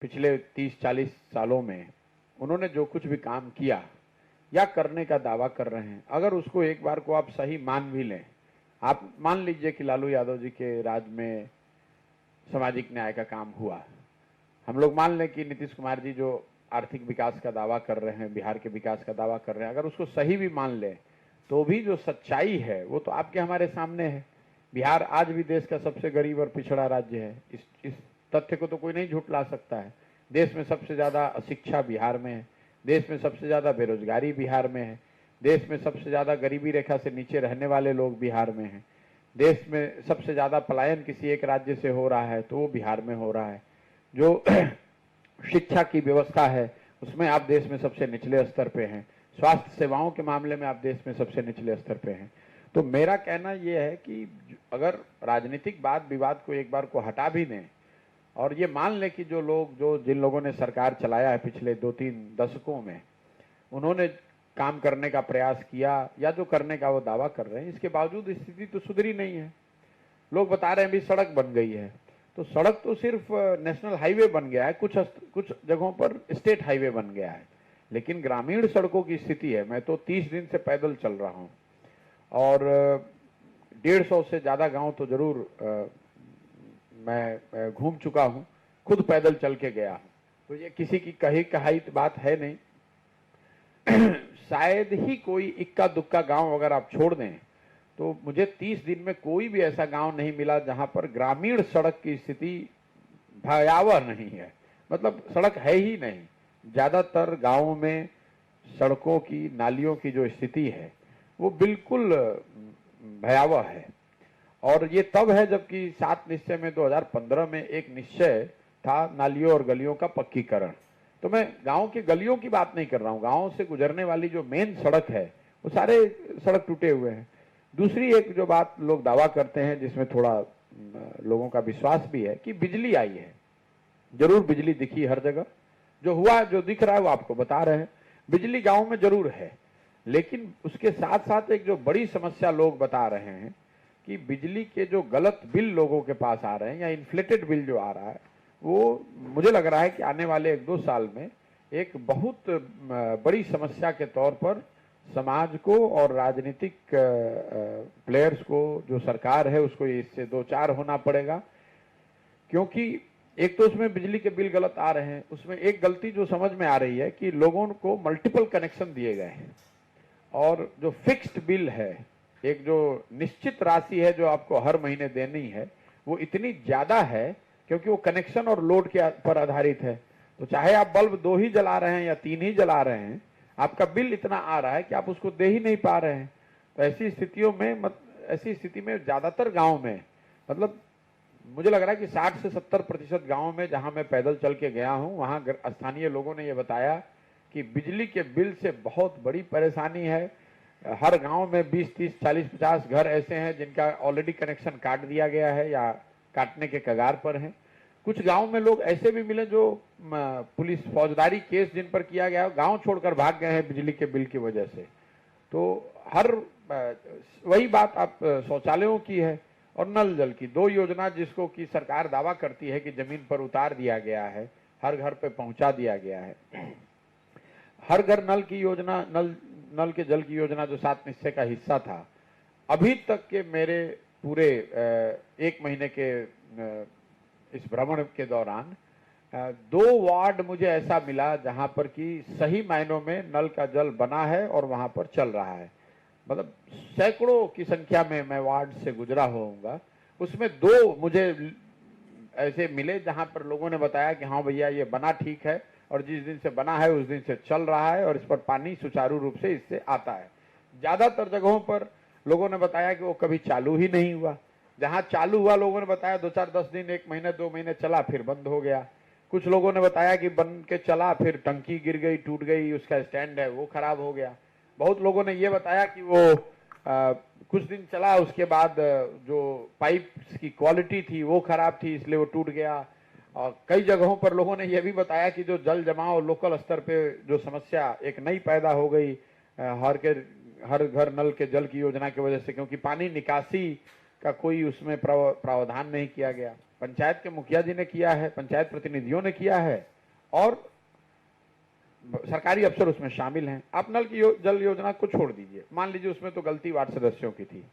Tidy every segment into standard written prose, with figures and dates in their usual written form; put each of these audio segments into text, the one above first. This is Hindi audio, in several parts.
पिछले 30-40 सालों में उन्होंने जो कुछ भी काम किया या करने का दावा कर रहे हैं, अगर उसको एक बार को आप सही मान भी लें, आप मान लीजिए कि लालू यादव जी के राज में सामाजिक न्याय का काम हुआ, हम लोग मान लें कि नीतीश कुमार जी जो आर्थिक विकास का दावा कर रहे हैं, बिहार के विकास का दावा कर रहे हैं, अगर उसको सही भी मान लें तो भी जो सच्चाई है वो तो आपके हमारे सामने है। बिहार आज भी देश का सबसे गरीब और पिछड़ा राज्य है। इस तथ्य को तो कोई नहीं झुठला सकता है। देश में सबसे ज्यादा अशिक्षा बिहार में है, देश में सबसे ज्यादा बेरोजगारी बिहार में है, देश में सबसे ज्यादा गरीबी रेखा से नीचे रहने वाले लोग बिहार में हैं, देश में सबसे ज्यादा पलायन किसी एक राज्य से हो रहा है तो वो बिहार में हो रहा है। जो शिक्षा की व्यवस्था है उसमें आप देश में सबसे निचले स्तर पे हैं, स्वास्थ्य सेवाओं के मामले में आप देश में सबसे निचले स्तर पे हैं। तो मेरा कहना यह है कि अगर राजनीतिक वाद विवाद को एक बार को हटा भी दें और ये मान लें कि जिन लोगों ने सरकार चलाया है पिछले 2-3 दशकों में, उन्होंने काम करने का प्रयास किया या जो करने का वो दावा कर रहे हैं, इसके बावजूद स्थिति तो सुधरी नहीं है। लोग बता रहे हैं अभी सड़क बन गई है, तो सड़क तो सिर्फ नेशनल हाईवे बन गया है, कुछ जगहों पर स्टेट हाईवे बन गया है, लेकिन ग्रामीण सड़कों की स्थिति है। मैं तो 30 दिन से पैदल चल रहा हूँ और 150 से ज्यादा गांव तो जरूर मैं घूम चुका हूँ, खुद पैदल चल के गया हूँ। तो ये किसी की कही कहाई बात है नहीं। शायद ही कोई इक्का दुक्का गांव अगर आप छोड़ दें तो मुझे 30 दिन में कोई भी ऐसा गांव नहीं मिला जहां पर ग्रामीण सड़क की स्थिति भयावह नहीं है। मतलब सड़क है ही नहीं। ज्यादातर गांवों में सड़कों की, नालियों की जो स्थिति है वो बिल्कुल भयावह है। और ये तब है जबकि 7 निश्चय में 2015 में एक निश्चय था नालियों और गलियों का पक्कीकरण। तो मैं गांव की गलियों की बात नहीं कर रहा हूं, गांव से गुजरने वाली जो मेन सड़क है वो सारे सड़क टूटे हुए हैं। दूसरी एक जो बात लोग दावा करते हैं जिसमें थोड़ा लोगों का विश्वास भी है कि बिजली आई है। जरूर बिजली दिखी हर जगह, जो हुआ जो दिख रहा है वो आपको बता रहे हैं। बिजली गांव में जरूर है, लेकिन उसके साथ साथ एक जो बड़ी समस्या लोग बता रहे हैं कि बिजली के जो गलत बिल लोगों के पास आ रहे हैं या इन्फ्लेटेड बिल जो आ रहा है, वो मुझे लग रहा है कि आने वाले 1-2 साल में एक बहुत बड़ी समस्या के तौर पर समाज को और राजनीतिक प्लेयर्स को, जो सरकार है उसको इससे दो चार होना पड़ेगा। क्योंकि एक तो उसमें बिजली के बिल गलत आ रहे हैं, उसमें एक गलती जो समझ में आ रही है कि लोगों को मल्टीपल कनेक्शन दिए गए हैं और जो फिक्स्ड बिल है, एक जो निश्चित राशि है जो आपको हर महीने देनी है, वो इतनी ज्यादा है क्योंकि वो कनेक्शन और लोड के पर आधारित है। तो चाहे आप बल्ब 2 ही जला रहे हैं या 3 ही जला रहे हैं, आपका बिल इतना आ रहा है कि आप उसको दे ही नहीं पा रहे हैं। तो ऐसी स्थिति में ज्यादातर गांव में, मतलब मुझे लग रहा है कि 60 से 70% गांव में जहां मैं पैदल चल के गया हूं, वहां स्थानीय लोगों ने यह बताया कि बिजली के बिल से बहुत बड़ी परेशानी है। हर गांव में 20, 30, 40, 50 घर ऐसे हैं जिनका ऑलरेडी कनेक्शन काट दिया गया है या काटने के कगार पर हैं। कुछ गांव में लोग ऐसे भी मिले जो पुलिस फौजदारी केस जिन पर किया गया, गांव छोड़कर भाग गए हैं बिजली के बिल की वजह से। तो हर वही बात आप शौचालयों की है और नल जल की, 2 योजना जिसको की सरकार दावा करती है कि जमीन पर उतार दिया गया है, हर घर पे पहुंचा दिया गया है। हर घर नल की योजना, नल के जल की योजना जो 7 निश्चय का हिस्सा था, अभी तक के मेरे पूरे 1 महीने के इस भ्रमण के दौरान 2 वार्ड मुझे ऐसा मिला जहां पर कि सही मायनों में नल का जल बना है और वहां पर चल रहा है। मतलब सैकड़ों की संख्या में मैं वार्ड से गुजरा होऊंगा, उसमें 2 मुझे ऐसे मिले जहां पर लोगों ने बताया कि हाँ भैया ये बना ठीक है और जिस दिन से बना है उस दिन से चल रहा है और इस पर पानी सुचारू रूप से इससे आता है। ज्यादातर जगहों पर लोगों ने बताया कि वो कभी चालू ही नहीं हुआ। जहां चालू हुआ लोगों ने बताया 2-4, 10 दिन, 1 महीने, 2 महीने चला, फिर बंद हो गया। कुछ लोगों ने बताया कि बन के चला, फिर टंकी गिर गई, टूट गई, उसका स्टैंड है वो खराब हो गया। बहुत लोगों ने ये बताया कि वो कुछ दिन चला, उसके बाद जो पाइप की क्वालिटी थी वो खराब थी, इसलिए वो टूट गया। और कई जगहों पर लोगों ने यह भी बताया कि जो जल जमाव लोकल स्तर पे जो समस्या एक नई पैदा हो गई हर घर नल के जल की योजना की वजह से, क्योंकि पानी निकासी का कोई उसमें प्रावधान नहीं किया गया। पंचायत के मुखिया जी ने किया है, पंचायत प्रतिनिधियों ने किया है और सरकारी अफसर उसमें शामिल हैं। आप नल की जल योजना को छोड़ दीजिए, मान लीजिए उसमें तो गलती वार्ड सदस्यों की थी।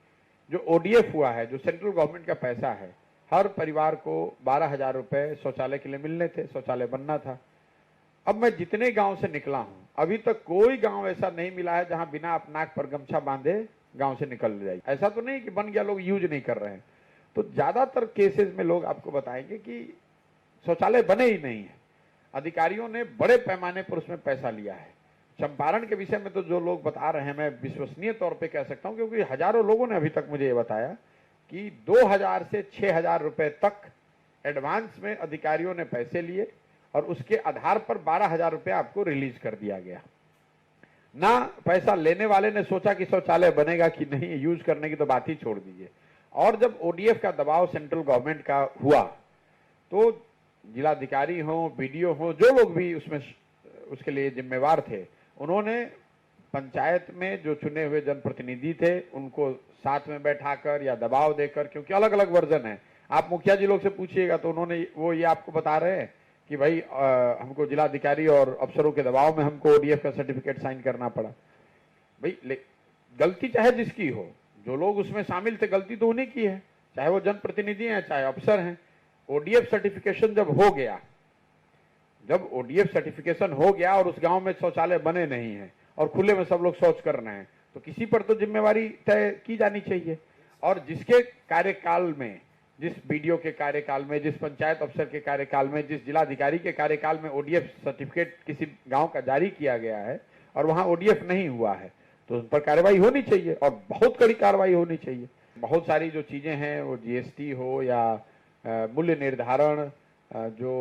जो ओडीएफ हुआ है, जो सेंट्रल गवर्नमेंट का पैसा है, हर परिवार को 12,000 रुपए शौचालय के लिए मिलने थे, शौचालय बनना था। अब मैं जितने गांव से निकला हूं, अभी तक कोई गांव ऐसा नहीं मिला है जहां बिना नाक पर गमछा बांधे गांव से निकल जाए। ऐसा तो नहीं कि बन गया लोग यूज नहीं कर रहे हैं। तो ज्यादातर केसेस में लोग आपको बताएंगे कि शौचालय बने ही नहीं है, अधिकारियों ने बड़े पैमाने पर उसमें पैसा लिया है। चंपारण के विषय में तो जो लोग बता रहे हैं, मैं विश्वसनीय तौर पे कह सकता हूं, क्योंकि हजारों लोगों ने अभी तक मुझे ये बताया कि 2,000 से 6,000 रुपए तक एडवांस में अधिकारियों ने पैसे लिए और उसके आधार पर 12,000 रुपए आपको रिलीज कर दिया गया। ना पैसा लेने वाले ने सोचा कि शौचालय बनेगा कि नहीं, यूज करने की तो बात ही छोड़ दीजिए। और जब ओडीएफ का दबाव सेंट्रल गवर्नमेंट का हुआ तो जिलाधिकारी हो, बीडीओ हो, जो लोग भी उसमें उसके लिए जिम्मेवार थे, उन्होंने पंचायत में जो चुने हुए जनप्रतिनिधि थे उनको साथ में बैठाकर या दबाव देकर, क्योंकि अलग अलग वर्जन है, आप मुखिया जी लोग से पूछिएगा तो उन्होंने वो ये आपको बता रहे हैं कि भाई हमको जिलाधिकारी और अफसरों के दबाव में हमको ओडीएफ का सर्टिफिकेट साइन करना पड़ा। भाई गलती चाहे जिसकी हो, जो लोग उसमें शामिल थे गलती तो उन्हीं की है, चाहे वो जनप्रतिनिधि हैं चाहे अफसर हैं। ओडीएफ सर्टिफिकेशन जब हो गया, जब ओडीएफ सर्टिफिकेशन हो गया और उस गांव में शौचालय बने नहीं है और खुले में सब लोग शौच कर रहे हैं, तो किसी पर तो जिम्मेवारी तय की जानी चाहिए। और जिसके कार्यकाल में, जिस बीडीओ के कार्यकाल में, जिस पंचायत अफसर के कार्यकाल में, जिस जिलाधिकारी के कार्यकाल में ओडीएफ सर्टिफिकेट किसी गांव का जारी किया गया है और वहां ओडीएफ नहीं हुआ है, तो उन पर कार्रवाई होनी चाहिए और बहुत कड़ी कार्रवाई होनी चाहिए। बहुत सारी जो चीजें हैं, वो जीएसटी हो या मूल्य निर्धारण, जो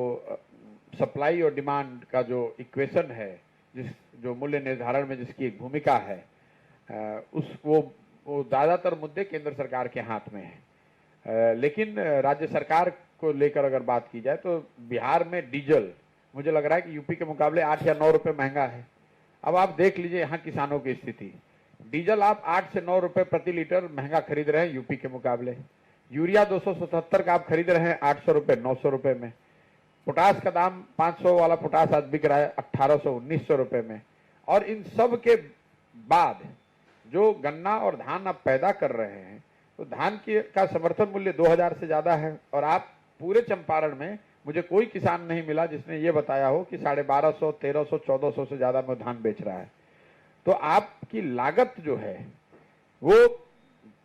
सप्लाई और डिमांड का जो इक्वेशन है, जो मूल्य निर्धारण में जिसकी एक भूमिका है, वो ज्यादातर मुद्दे केंद्र सरकार के हाथ में है। लेकिन राज्य सरकार को लेकर अगर बात की जाए तो बिहार में डीजल मुझे लग रहा है कि यूपी के मुकाबले 8 या 9 रुपए महंगा है। अब आप देख लीजिए यहाँ किसानों की स्थिति, डीजल आप 8 से 9 रुपए प्रति लीटर महंगा खरीद रहे हैं यूपी के मुकाबले। यूरिया 277 का आप खरीद रहे हैं 800 रुपए 900 रुपए में। पोटास का दाम 500 वाला पोटास आज बिक रहा है 1800 1900 रुपए में। और इन सब के बाद जो गन्ना और धान आप पैदा कर रहे हैं, तो धान का समर्थन मूल्य 2000 से ज्यादा है। और आप पूरे चंपारण में मुझे कोई किसान नहीं मिला जिसने ये बताया हो कि 1250, 1300, 1400 से ज्यादा में धान बेच रहा है। तो आपकी लागत जो है वो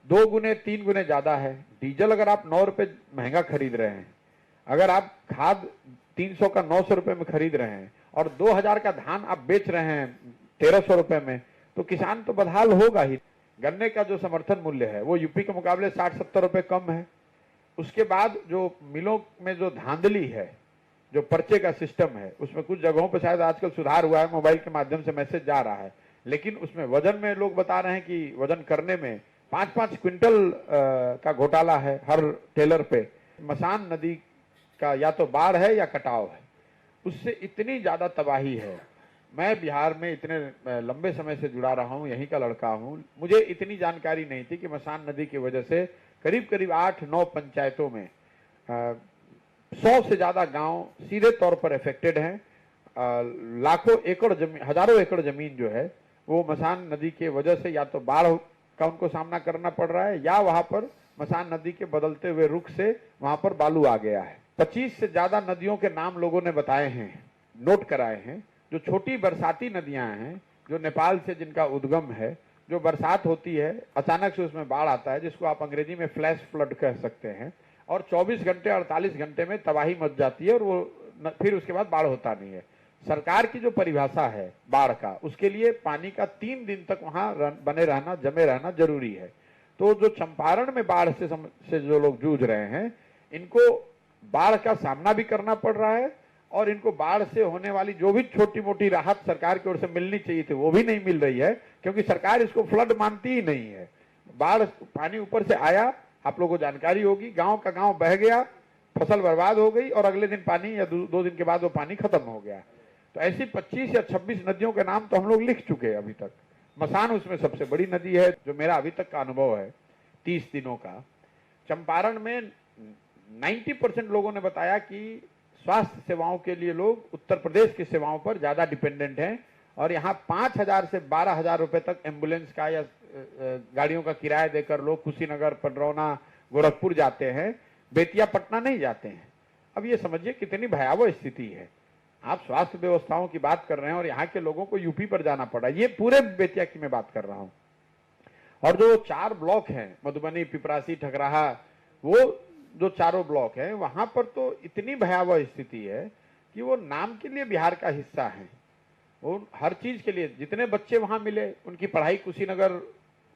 2 गुने 3 गुने ज्यादा है। डीजल अगर आप 9 रुपए महंगा खरीद रहे हैं, अगर आप खाद 300 का 900 रुपए में खरीद रहे हैं और 2000 का धान आप बेच रहे हैं 1300 रुपए में, तो किसान तो बदहाल होगा ही। गन्ने का जो समर्थन मूल्य है वो यूपी के मुकाबले 60-70 रुपए कम है। उसके बाद जो मिलों में जो धांधली है, जो पर्चे का सिस्टम है, उसमें कुछ जगहों पर शायद आजकल सुधार हुआ है, मोबाइल के माध्यम से मैसेज जा रहा है, लेकिन उसमें वजन में लोग बता रहे हैं कि वजन करने में 5-5 क्विंटल का घोटाला है हर टेलर पे। मसान नदी का या तो बाढ़ है या कटाव है, उससे इतनी ज्यादा तबाही है। मैं बिहार में इतने लंबे समय से जुड़ा रहा हूं, यहीं का लड़का हूं, मुझे इतनी जानकारी नहीं थी कि मसान नदी की वजह से करीब करीब 8-9 पंचायतों में 100 से ज्यादा गांव सीधे तौर पर अफेक्टेड हैं। लाखों एकड़ जमीन, हजारों एकड़ जमीन जो है वो मसान नदी के वजह से या तो बाढ़ का उनको सामना करना पड़ रहा है या वहां पर मसान नदी के बदलते हुए रुख से वहां पर बालू आ गया है। 25 से ज्यादा नदियों के नाम लोगों ने बताए हैं, नोट कराए हैं, जो छोटी बरसाती नदियां हैं, जो नेपाल से जिनका उद्गम है, जो बरसात होती है अचानक से उसमें बाढ़ आता है, जिसको आप अंग्रेजी में फ्लैश फ्लड कह सकते हैं, और 24 घंटे 48 घंटे में तबाही मच जाती है और वो फिर उसके बाद बाढ़ होता नहीं है। सरकार की जो परिभाषा है बाढ़ का, उसके लिए पानी का 3 दिन तक वहां बने रहना, जमे रहना जरूरी है। तो जो चंपारण में बाढ़ से जो लोग जूझ रहे हैं, इनको बाढ़ का सामना भी करना पड़ रहा है और इनको बाढ़ से होने वाली जो भी छोटी मोटी राहत सरकार की ओर से मिलनी चाहिए थी वो भी नहीं मिल रही है, क्योंकि सरकार इसको फ्लड मानती ही नहीं है। बाढ़, पानी ऊपर से आया, आप लोगों को जानकारी होगी, गांव का गांव बह गया, फसल बर्बाद हो गई और अगले दिन पानी या 2 दिन के बाद वो पानी खत्म हो गया। तो ऐसी 25 या 26 नदियों के नाम तो हम लोग लिख चुके हैं अभी तक। मसान उसमें सबसे बड़ी नदी है, जो मेरा अभी तक का अनुभव है 30 दिनों का। चंपारण में 90% लोगों ने बताया कि स्वास्थ्य सेवाओं के लिए लोग उत्तर प्रदेश की सेवाओं पर ज्यादा डिपेंडेंट हैं और यहाँ 5,000 से 12,000 रुपए तक एम्बुलेंस का या गाड़ियों का किराया देकर लोग कुशीनगर, पडरौना, गोरखपुर जाते हैं, बेतिया, पटना नहीं जाते हैं। अब ये समझिए कितनी भयावह स्थिति है। आप स्वास्थ्य व्यवस्थाओं की बात कर रहे हैं और यहाँ के लोगों को यूपी पर जाना पड़ा। ये पूरे बेतिया की मैं बात कर रहा हूँ। और जो 4 ब्लॉक हैं, मधुबनी, पिपरासी, ठकराहा, वो जो चारों ब्लॉक हैं, वहां पर तो इतनी भयावह स्थिति है कि वो नाम के लिए बिहार का हिस्सा है। वो हर चीज के लिए, जितने बच्चे वहां मिले उनकी पढ़ाई कुशीनगर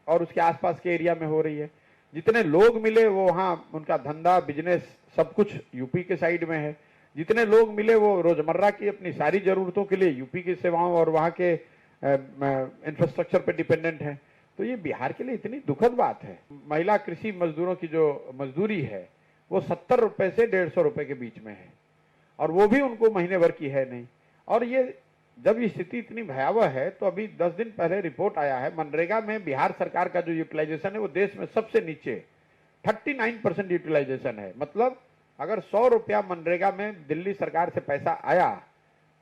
और उसके आसपास के एरिया में हो रही है। जितने लोग मिले वो वहां उनका धंधा, बिजनेस सब कुछ यूपी के साइड में है। जितने लोग मिले वो रोजमर्रा की अपनी सारी जरूरतों के लिए यूपी की सेवाओं और वहां के इंफ्रास्ट्रक्चर पे डिपेंडेंट है। तो ये बिहार के लिए इतनी दुखद बात है। महिला कृषि मजदूरों की जो मजदूरी है वो 70 रुपए से 150 रुपए के बीच में है और वो भी उनको महीने भर की है नहीं। और ये जब ये स्थिति इतनी भयावह है तो अभी 10 दिन पहले रिपोर्ट आया है, मनरेगा में बिहार सरकार का जो यूटिलाइजेशन है वो देश में सबसे नीचे 39% यूटिलाइजेशन है। मतलब अगर 100 रुपया मनरेगा में दिल्ली सरकार से पैसा आया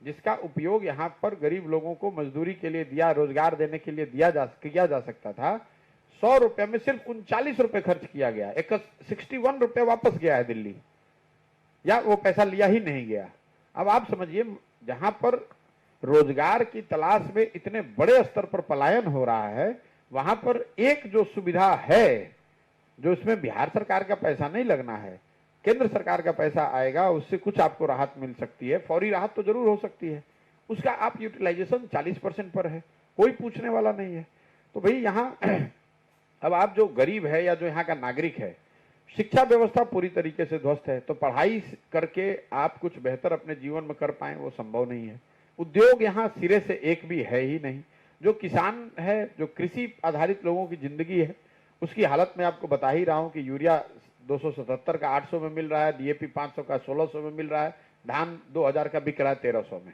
जिसका उपयोग यहाँ पर गरीब लोगों को मजदूरी के लिए दिया, रोजगार देने के लिए किया जा सकता था, 100 रुपये में सिर्फ 39 रुपए खर्च किया गया। 61 रुपये वापस गया है दिल्ली, या वो पैसा लिया ही नहीं गया। अब आप समझिए, जहां पर रोजगार की तलाश में इतने बड़े स्तर पर पलायन हो रहा है, वहां पर एक जो सुविधा है जो इसमें बिहार सरकार का पैसा नहीं लगना है, केंद्र सरकार का पैसा आएगा, उससे कुछ आपको राहत मिल सकती है, फौरी राहत तो जरूर हो सकती है, उसका आप यूटिलाइजेशन 40% पर है, कोई पूछने वाला नहीं है। तो भाई यहाँ अब आप जो गरीब है या जो यहाँ का नागरिक है, शिक्षा व्यवस्था पूरी तरीके से ध्वस्त है, तो पढ़ाई करके आप कुछ बेहतर अपने जीवन में कर पाए वो संभव नहीं है। उद्योग यहाँ सिरे से एक भी है ही नहीं। जो किसान है, जो कृषि आधारित लोगों की जिंदगी है, उसकी हालत में आपको बता ही रहा हूँ कि यूरिया 277 का 800 में मिल रहा है, डीएपी 500 का 1600 में मिल रहा है, धान 2000 का बिक रहा है 1300 में।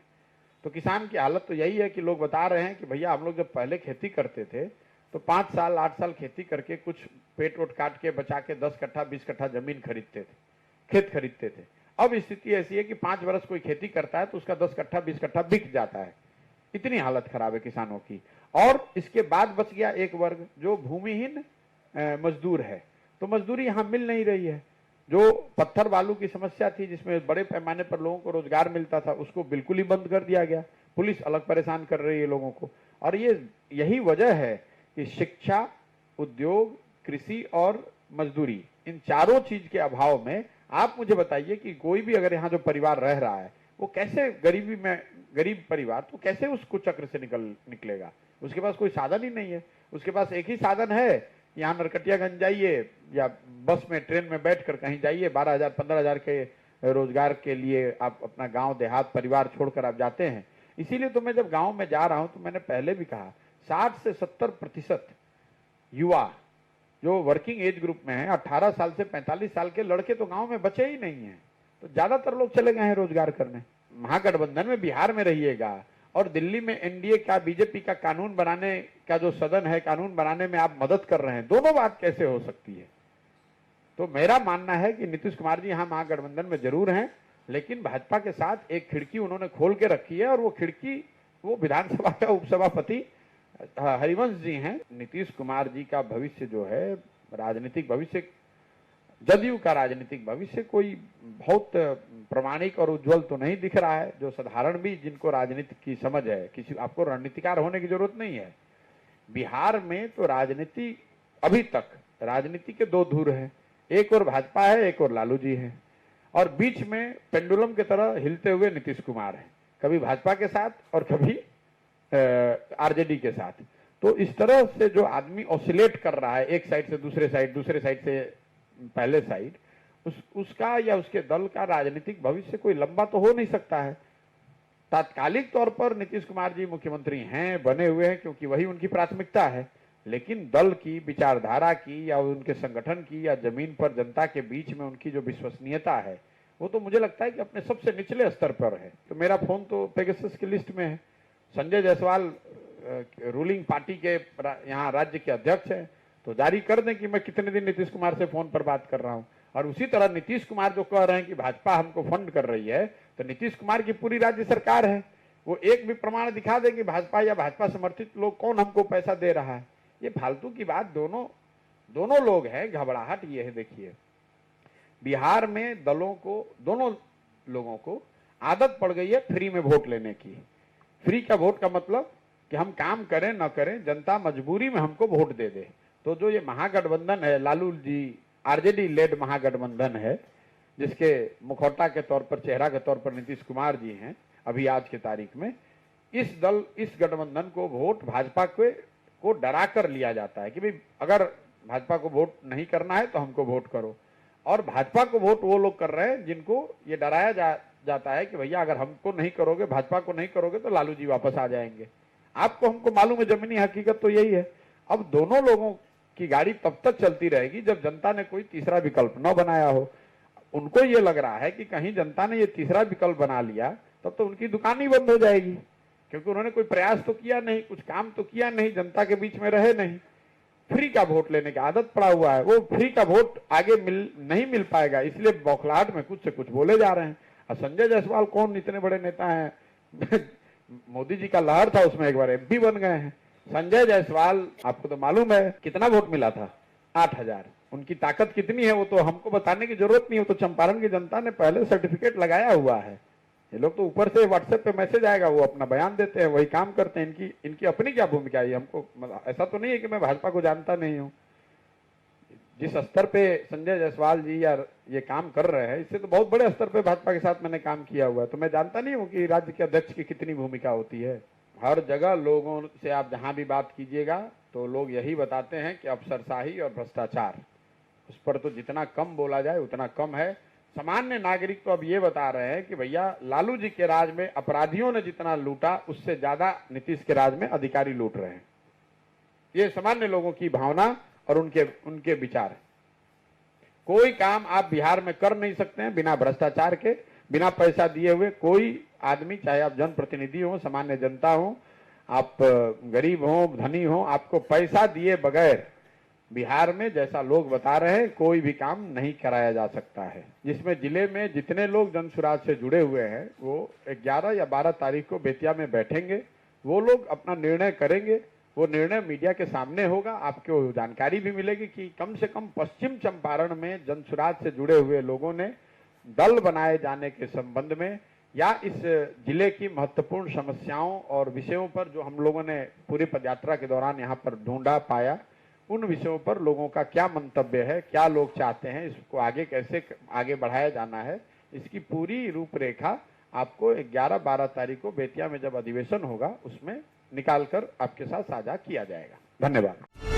तो किसान की हालत तो यही है कि लोग बता रहे हैं कि भैया हम लोग जब पहले खेती करते थे तो 5 साल 8 साल खेती करके कुछ पेट वोट काट के बचा के 10 कट्ठा 20 कट्ठा जमीन खरीदते थे, खेत खरीदते थे। अब स्थिति ऐसी है कि 5 वर्ष कोई खेती करता है तो उसका 10 कट्ठा 20 कट्ठा बिक जाता है। इतनी हालत खराब है किसानों की। और इसके बाद बच गया एक वर्ग जो भूमिहीन मजदूर है, तो मजदूरी यहाँ मिल नहीं रही है। जो पत्थर बालू की समस्या थी जिसमें बड़े पैमाने पर लोगों को रोजगार मिलता था, उसको बिल्कुल ही बंद कर दिया गया। पुलिस अलग परेशान कर रही है लोगों को। और ये यही वजह है कि शिक्षा, उद्योग, कृषि और मजदूरी, इन चारों चीज के अभाव में आप मुझे बताइए कि कोई भी अगर यहाँ जो परिवार रह रहा है वो कैसे गरीबी में, गरीब परिवार तो कैसे उसको चक्र से निकलेगा। उसके पास कोई साधन ही नहीं है। उसके पास एक ही साधन है, यहाँ नरकटियागंज जाइए या बस में ट्रेन में बैठकर कहीं जाइए, 12,000 15,000 के रोजगार के लिए आप अपना गांव देहात परिवार छोड़कर आप जाते हैं। इसीलिए तो मैं जब गांव में जा रहा हूं तो मैंने पहले भी कहा 60 से 70% युवा जो वर्किंग एज ग्रुप में है, 18 साल से 45 साल के लड़के तो गांव में बचे ही नहीं हैं। तो ज्यादातर लोग चले गए हैं रोजगार करने। महागठबंधन में बिहार में रहिएगा और दिल्ली में एनडीए का, बीजेपी का कानून बनाने का जो सदन है, कानून बनाने में आप मदद कर रहे हैं, दोनों बात कैसे हो सकती है। तो मेरा मानना है कि नीतीश कुमार जी यहाँ महागठबंधन में जरूर हैं, लेकिन भाजपा के साथ एक खिड़की उन्होंने खोल के रखी है और वो खिड़की वो विधानसभा का उपसभापति हरिवंश जी हैं। नीतीश कुमार जी का भविष्य जो है, राजनीतिक भविष्य, जदयू का राजनीतिक भविष्य कोई बहुत प्रामाणिक और उज्जवल तो नहीं दिख रहा है। जो साधारण भी जिनको राजनीति की समझ है, किसी आपको रणनीतिकार होने की जरूरत नहीं है। बिहार में तो राजनीति, अभी तक राजनीति के 2 धुर हैं, एक और भाजपा है, एक और लालू जी है, और बीच में पेंडुलम की तरह हिलते हुए नीतीश कुमार है, कभी भाजपा के साथ और कभी आरजेडी के साथ। तो इस तरह से जो आदमी ऑसिलेट कर रहा है, एक साइड से दूसरे साइड, दूसरे साइड से पहले साइड, उसका या उसके दल का राजनीतिक भविष्य कोई लंबा तो हो नहीं सकता है। तात्कालिक तौर पर नीतीश कुमार जी मुख्यमंत्री हैं, बने हुए हैं, क्योंकि वही उनकी प्राथमिकता है, लेकिन दल की, विचारधारा की या उनके संगठन की या जमीन पर जनता के बीच में उनकी जो विश्वसनीयता है, वो तो मुझे लगता है कि अपने सबसे निचले स्तर पर है। तो मेरा फोन तो पेगासस की लिस्ट में है। संजय जायसवाल रूलिंग पार्टी के यहाँ राज्य के अध्यक्ष हैं, तो जारी कर दें कि मैं कितने दिन नीतीश कुमार से फोन पर बात कर रहा हूँ। और उसी तरह नीतीश कुमार जो कह रहे हैं कि भाजपा हमको फंड कर रही है, तो नीतीश कुमार की पूरी राज्य सरकार है, वो एक भी प्रमाण दिखा दे कि भाजपा या भाजपा समर्थित लोग कौन हमको पैसा दे रहा है। ये फालतू की बात, दोनों लोग हैं। घबराहट ये है, देखिए बिहार में दलों को, दोनों लोगों को आदत पड़ गई है फ्री में वोट लेने की। फ्री का वोट का मतलब कि हम काम करें न करें, जनता मजबूरी में हमको वोट दे दे। तो जो ये महागठबंधन है, लालू जी आरजेडी लेड महागठबंधन है, जिसके मुखौटा के तौर पर, चेहरा के तौर पर नीतीश कुमार जी हैं अभी आज के तारीख में, इस गठबंधन को वोट भाजपा को डरा कर लिया जाता है कि भाई अगर भाजपा को वोट नहीं करना है तो हमको वोट करो। और भाजपा को वोट वो लोग कर रहे हैं जिनको ये डराया जाता है कि भैया अगर हमको नहीं करोगे, भाजपा को नहीं करोगे तो लालू जी वापस आ जाएंगे। आपको हमको मालूम है, जमीनी हकीकत तो यही है। अब दोनों लोगों की गाड़ी तब तक चलती रहेगी जब जनता ने कोई तीसरा विकल्प न बनाया हो। उनको ये लग रहा है कि कहीं जनता ने ये तीसरा विकल्प बना लिया तब तो उनकी दुकान ही बंद हो जाएगी, क्योंकि उन्होंने कोई प्रयास तो किया नहीं, कुछ काम तो किया नहीं, जनता के बीच में रहे नहीं। फ्री का वोट लेने की आदत पड़ा हुआ है, वो फ्री का वोट आगे नहीं मिल पाएगा, इसलिए बौखलाहट में कुछ से कुछ बोले जा रहे हैं। और संजय जायसवाल कौन, इतने बड़े नेता हैं मोदी जी का लहर था, उसमें एक बार एमपी बन गए हैं। संजय जायसवाल, आपको तो मालूम है कितना वोट मिला था, 8,000। उनकी ताकत कितनी है वो तो हमको बताने की जरूरत नहीं है, तो चंपारण की जनता ने पहले सर्टिफिकेट लगाया हुआ है। ये लोग तो ऊपर से व्हाट्सएप पे मैसेज आएगा, वो अपना बयान देते हैं, वही काम करते हैं। इनकी अपनी क्या भूमिका है, हमको ऐसा तो नहीं है कि मैं भाजपा को जानता नहीं हूँ। जिस स्तर पे संजय जायसवाल जी या ये काम कर रहे हैं, इससे तो बहुत बड़े स्तर पे भाजपा के साथ मैंने काम किया हुआ है, तो मैं जानता नहीं हूँ कि राज्य के अध्यक्ष की कितनी भूमिका होती है। हर जगह लोगों से आप जहां भी बात कीजिएगा तो लोग यही बताते हैं कि अफसरशाही और भ्रष्टाचार, उस पर तो जितना कम बोला जाए उतना कम है। सामान्य नागरिक तो अब ये बता रहे हैं कि भैया लालू जी के राज में अपराधियों ने जितना लूटा उससे ज्यादा नीतीश के राज में अधिकारी लूट रहे हैं। ये सामान्य लोगों की भावना और उनके विचार। कोई काम आप बिहार में कर नहीं सकते हैं बिना भ्रष्टाचार के, बिना पैसा दिए हुए। कोई आदमी, चाहे आप जनप्रतिनिधि हो, सामान्य जनता हो, आप गरीब हो, धनी हो, आपको पैसा दिए बगैर बिहार में, जैसा लोग बता रहे हैं, कोई भी काम नहीं कराया जा सकता है। जिसमें जिले में जितने लोग जनसुराज से जुड़े हुए हैं वो 11 या 12 तारीख को बेतिया में बैठेंगे, वो लोग अपना निर्णय करेंगे। वो निर्णय मीडिया के सामने होगा, आपको जानकारी भी मिलेगी कि कम से कम पश्चिम चंपारण में जनसुराज से जुड़े हुए लोगों ने दल बनाए जाने के संबंध में या इस जिले की महत्वपूर्ण समस्याओं और विषयों पर जो हम लोगों ने पूरी पदयात्रा के दौरान यहाँ पर ढूंढा पाया, उन विषयों पर लोगों का क्या मंतव्य है, क्या लोग चाहते हैं, इसको आगे कैसे आगे बढ़ाया जाना है, इसकी पूरी रूपरेखा आपको 11-12 तारीख को बेतिया में जब अधिवेशन होगा उसमें निकालकर आपके साथ साझा किया जाएगा। धन्यवाद।